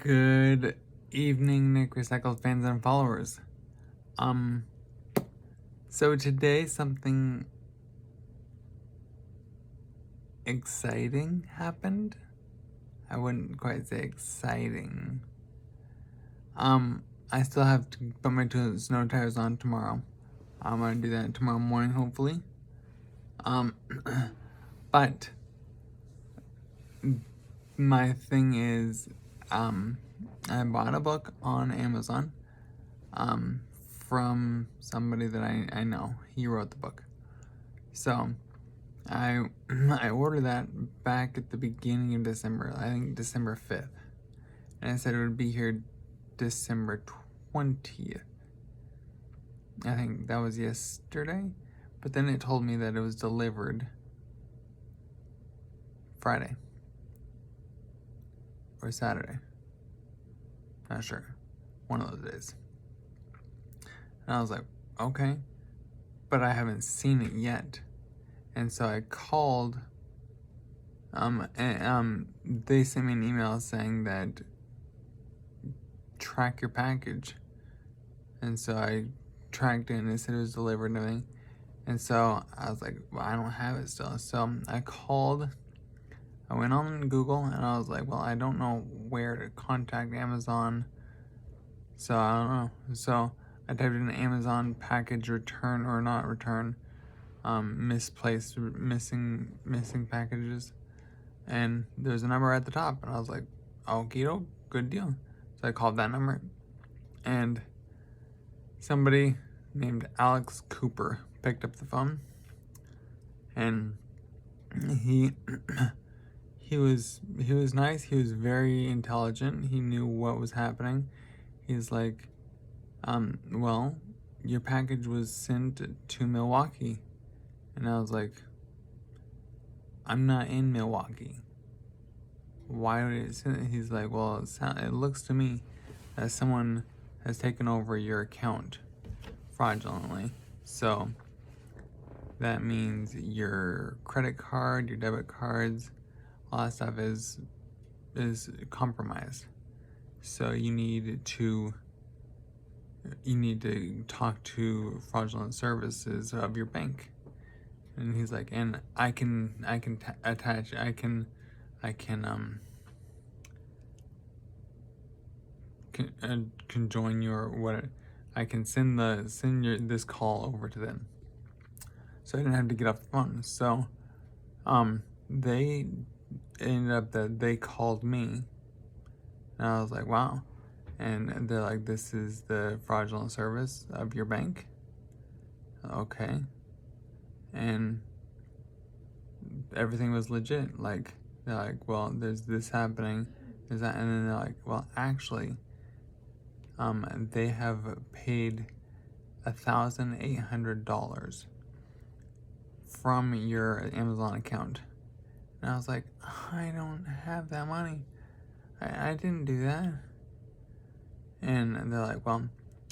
Good evening, Nick Recycled fans and followers. Um, so today something exciting happened. I wouldn't quite say exciting. I still have to put my two snow tires on tomorrow. I'm gonna do that tomorrow morning, hopefully. But my thing is, I bought a book on Amazon, from somebody that I know. He wrote the book. So I I ordered that back at the beginning of December. I think December 5th. And I said it would be here December 20th. I think that was yesterday. But then it told me that it was delivered Friday or Saturday. Not sure. One of those days. And I was like, okay. But I haven't seen it yet. And so I called, and they sent me an email saying that track your package. And so I tracked it and it said it was delivered and everything. And so I was like, well, I don't have it still. So I called, I went on Google and I was like, well, I don't know where to contact Amazon. So I don't know. So I typed in Amazon package return or not return, misplaced, missing packages. And there's a number at the top. And I was like, okie doke, good deal. So I called that number. And somebody named Alex Cooper picked up the phone. And he was nice. He was very intelligent. He knew what was happening. He's like, well, your package was sent to Milwaukee. And I was like, I'm not in Milwaukee. Why would it send it? He's like, well, it looks to me that someone has taken over your account fraudulently. So that means your credit card, your debit cards, all that stuff is compromised. So you need to talk to fraudulent services of your bank. And he's like, and I can attach, I can join your what, I can send this call over to them. So I didn't have to get off the phone. So they ended up that they called me, and I was like, wow. And they're like, this is the fraudulent service of your bank. Okay. And everything was legit. Like, they're like, well, there's this happening, there's that, and then they're like, well, actually, they have paid $1,800 from your Amazon account. And I was like, I don't have that money. I didn't do that. And they're like, well,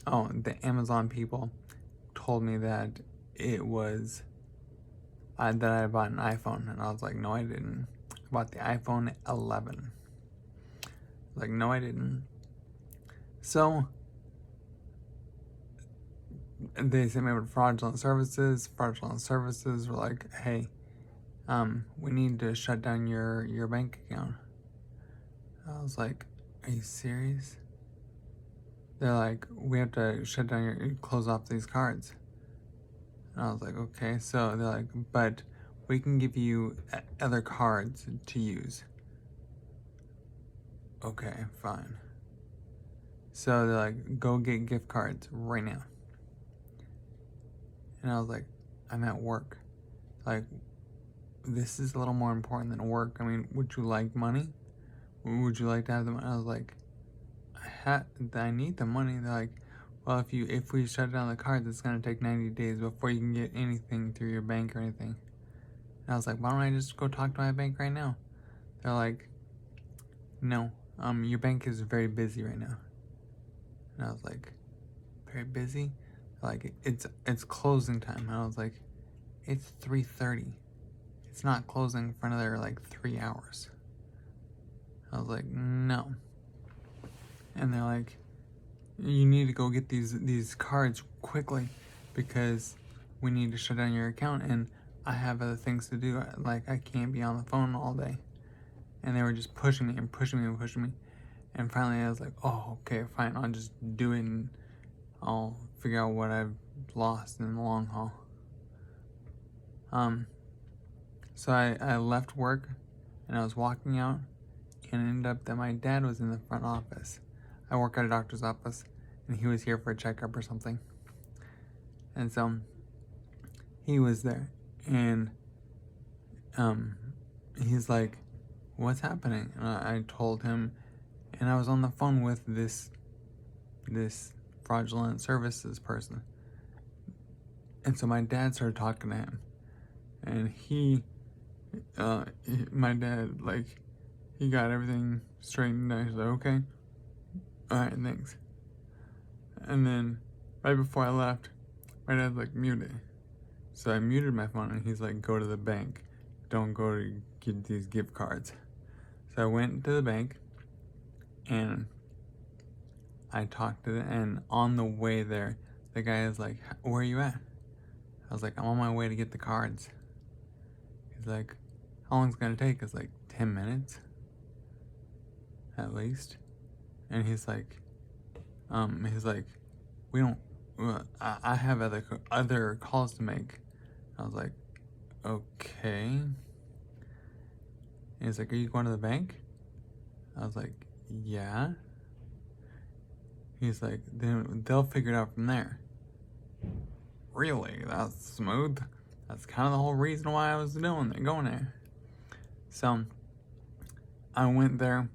oh, the Amazon people told me that it was that I bought an iPhone. And I was like, no, I didn't. I bought the iPhone 11. Like, no, I didn't. So they sent me over to fraudulent services. Fraudulent services were like, hey, we need to shut down your bank account. I was like, are you serious? They're like, we have to shut down close off these cards. And I was like, okay. So they're like, but we can give you other cards to use. Okay, fine. So they're like, go get gift cards right now. And I was like, I'm at work. Like, this is a little more important than work. I mean, would you like money? Would you like to have the money? I was like, I need the money. They're like, well, if we shut down the cards, it's gonna take 90 days before you can get anything through your bank or anything. And I was like, why don't I just go talk to my bank right now? They're like, no, your bank is very busy right now. And I was like, very busy? Like, it's closing time. And I was like, it's 3:30. It's not closing for another like 3 hours. I was like, no. and they're like, you need to go get these cards quickly because we need to shut down your account, and I have other things to do. Like, I can't be on the phone all day. And they were just pushing me and pushing me and pushing me. And finally I was like, oh, okay, fine, I'll just do it and I'll figure out what I've lost in the long haul. So I left work and I was walking out, and it ended up that my dad was in the front office. I work at a doctor's office, and he was here for a checkup or something. And so he was there, and he's like, what's happening? And I told him, and I was on the phone with this fraudulent services person. And so my dad started talking to him, and my dad, like, he got everything straightened out. He's like, okay, all right, thanks. And then right before I left, my dad's like, mute it. So I muted my phone, and he's like, go to the bank. Don't go to get these gift cards. So I went to the bank, and I talked to them, and on the way there, the guy is like, where are you at? I was like, I'm on my way to get the cards. He's like, how long is it gonna take? It's like 10 minutes, at least. And he's like, we don't, I have other calls to make. I was like, okay. And he's like, are you going to the bank? I was like, yeah. He's like, then they'll figure it out from there. Really? That's smooth. That's kind of the whole reason why I was going there. So I went there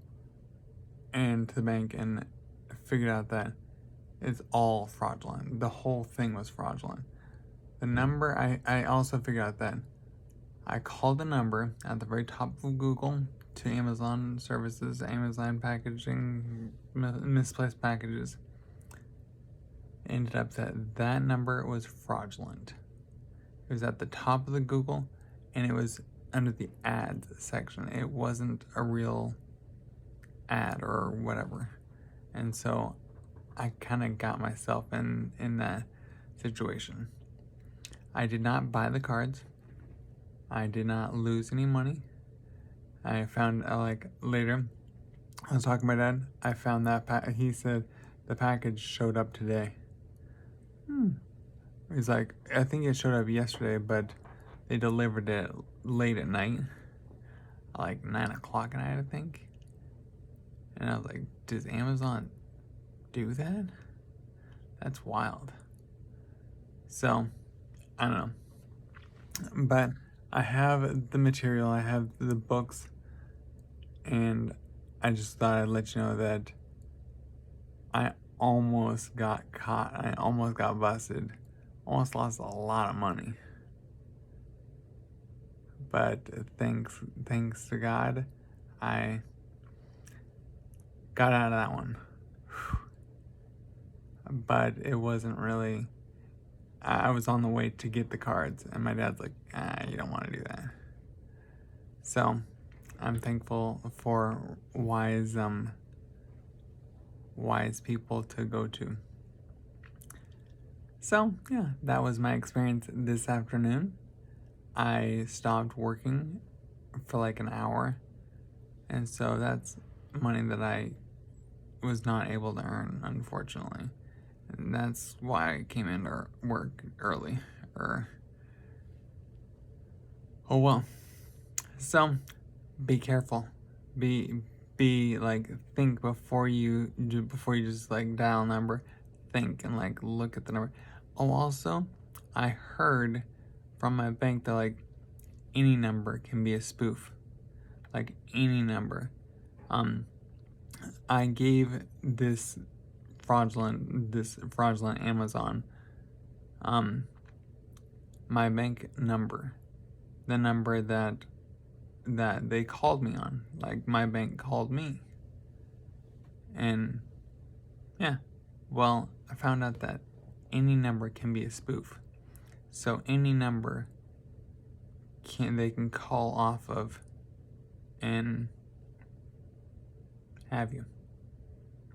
and to the bank and figured out that it's all fraudulent. The whole thing was fraudulent. The number, I also figured out that I called the number at the very top of Google to Amazon services, Amazon packaging, misplaced packages. Ended up that number was fraudulent. It was at the top of the Google, and it was under the ads section. It wasn't a real ad or whatever. And so I kind of got myself in that situation. I did not buy the cards. I did not lose any money. I found, later, I was talking to my dad, I found that, he said the package showed up today. He's like, I think it showed up yesterday, but they delivered it late at night, like 9 o'clock at night, I think. And I was like, does Amazon do that? That's wild. So, I don't know. But I have the material, I have the books, and I just thought I'd let you know that I almost got caught. I almost got busted. Almost lost a lot of money. But thanks to God, I got out of that one. But it wasn't really, I was on the way to get the cards, and my dad's like, you don't want to do that. So I'm thankful for wise people to go to. So yeah, that was my experience this afternoon. I stopped working for like an hour, and so that's money that I was not able to earn, unfortunately. And that's why I came into work early. Oh well. So be careful. Be like, think before you just like dial a number. Think and like look at the number. Oh, also, I heard from my bank that like any number can be a spoof. Like any number. I gave this fraudulent Amazon my bank number, the number that they called me on. Like my bank called me, and yeah, well, I found out that any number can be a spoof. So any number they can call off of and have you.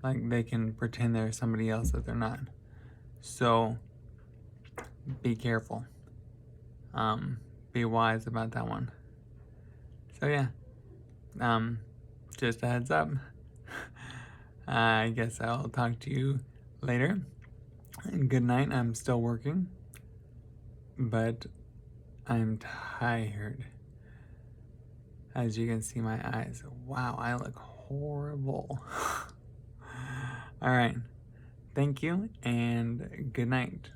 Like, they can pretend they're somebody else that they're not. So be careful. Be wise about that one. So yeah, just a heads up. I guess I'll talk to you later. And good night. I'm still working, but I'm tired. As you can see my eyes. Wow, I look horrible. All right. Thank you and good night.